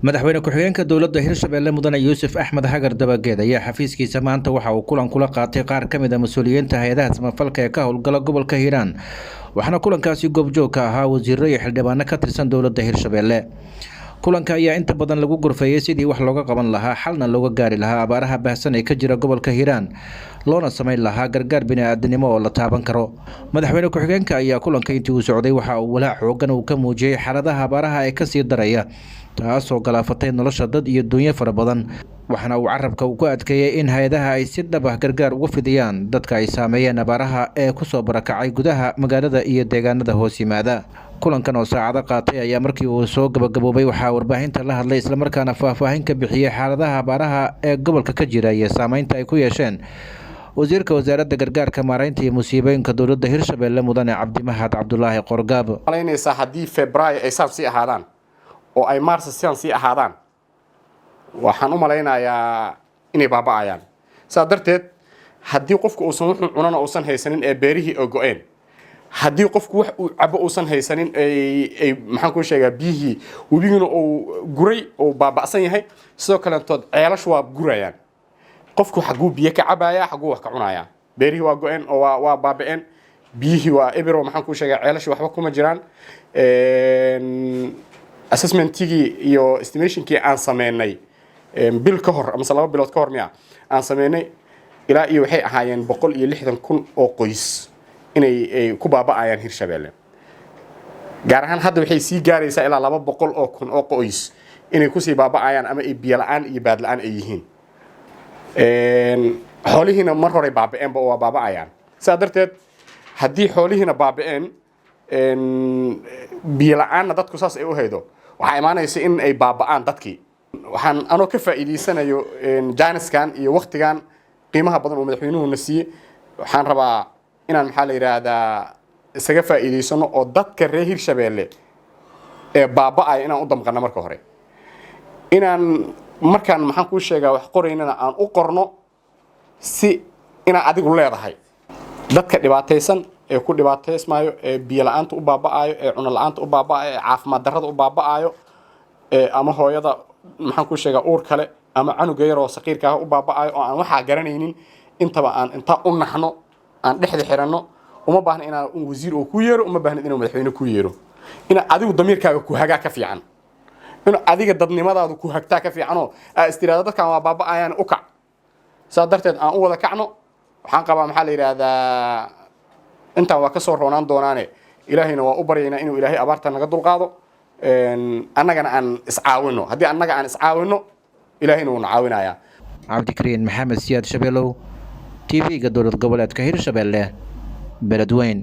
madaxweyne ku-xigeenka dowladda Hirshabelle Mudane Yuusuf Axmed Hagar Dabageed ayaa xafiiskiisa maanta waxa uu kulan kula qaatay qaar ka mid ah mas'uuliyiinta hay'adaha samafalka ee ka howlgala gobolka Hiiraan waxaana kulankaasi goobjoog ka ahaa wasiirro iyo xildhibaano ka tirsan dowladda Hirshabelle. kulanka ayaa inta badan lagu gorfeeyay sidii wax looga qaban lahaa xalna looga gaari lahaa abaaraha baahsan ee ka jira gobolka Hiiraan loona sameyn lahaa gargaar bini'aadanimo oo la taaban karo. madaxweyne ku-xigeenka ayaa kulanka intii uu socday waxa uu walaac xooggan uu ka muujiyay xaaladaha abaaraha ee ka sii daraya taasoo galaafatay nolosha dad iyo duunyo fara badan waxaana uu carabka ku adkeeyay in hay'adaha ay si dhab ah gargaar ugu fidiyaan dadka ay saameeyeen abaaraha ee ku soo barakacay gudaha magaalada iyo deegaanada hoos yimaada. kulankan oo saacado qaatay ayaa markii uu soo gabagaboobay waxaa warbaahinta la hadlay isla markaana faahfaahin ka bixiyay xaaladaha abaaraha ee gobolka ka jira iyo saameynta ay ku yeesheen wasiirka wasaaradda gargaarka maareynta iyo musiibooyinka dowladda Hirshabelle Mudane Cabdimahad Cabdulaahi Qorgaab. malaynaysa haddii Febraayo ay saan sii ahaadaan oo ay Maarso sii ahaadaan waxaan u malaynayaa inay baaba'ayaan. saa darteed haddii qofku uusan wuxuu cunana uusan haysanin ee beerihii oo go'een, haddii qofku wax uu cabo uusan haysanin ay maxaan ku sheegaa biyihii webiguna uu guray oo baaba'san yahay, sidoo kale ceelashu waa gurayaan. qofku xaguu biyo ka cabaya, xaguu wax ka cunaya. beerihii waa go'een oo waa baaba'een, biyihii waa ebero maxaan ku sheegaa ceelashu waxba kuma jiraan. assessmentigii iyo estimationkii aan sameynay bil ka hor ama 2 bilood ka hor aan sameynay ilaa iyo waxay ahaayeen 160,000 oo qoys inay ku baaba'ayaan Hirshabelle. gaar ahaan hadda waxay sii gaaraysaa ilaa 200,000 oo qoys inay ku sii baaba'ayaan ama ay biyo la'aan iyo baad la'aan ay yihiin. xoolihiina mar hore baaba'een waa baaba'ayaan. saa darteed haddii xoolihiina baaba'een biyo la'aanna dadku saas ay u haydo waxaa imaanaysa in ay baaba'aan dadkii. waxaan anoo ka faa'iideysanayo jaaniskan iyo waqtigan qiimaha badan oo madaxweynuhu na siiyey, waxaan rabaa inaan maxaa la yiraahdaa isaga faa'iideysano oo dadka reer Hirshabelle ee baaba'ay inaan u damqano marka hore. inaan markaan maxaan ku sheegaa wax qoraynana aan u qorno si inaan adigu leedahay dadka dhibaataysan ee ku dhibaateysmaayo ee biyo la'aanta u baaba'ayo ee cuno la'aanta u baaba'ayo ee caafimaad darrada u baaba'ayo ama hooyada maxaan ku sheegaa uur kale ama canuga yar oo saqiirka ah u baaba'ayo oo aan waxa garanaynin intaba aan inta u naxno aan dhexda xiranno. uma baahna inaan wasiir oo ku yeero, uma baahna inaan madaxweyne ku yeero. in adigu damiirkaaga ku hagaa ka fiican, in adiga dadnimadaadu ku hagtaa ka fiican oo istiraada dadkan waa baaba'ayaan u kac. saa darteed aan u wada kacno. waxaan qabaa maxaa la yiraahdaa intaan waa ka soo roonaan doonaane ilaahayna waa u baryaynaa inuu ilaahay abaarta naga dulqaado. annagana aan iscaawino. haddii annaga aan iscaawino ilaahayna wuu na caawinayaa. Cabdikariin Maxamed Siyaad Shabeelow, TV-ga dowlad goboleedka Hirshabelle, Beledweyne.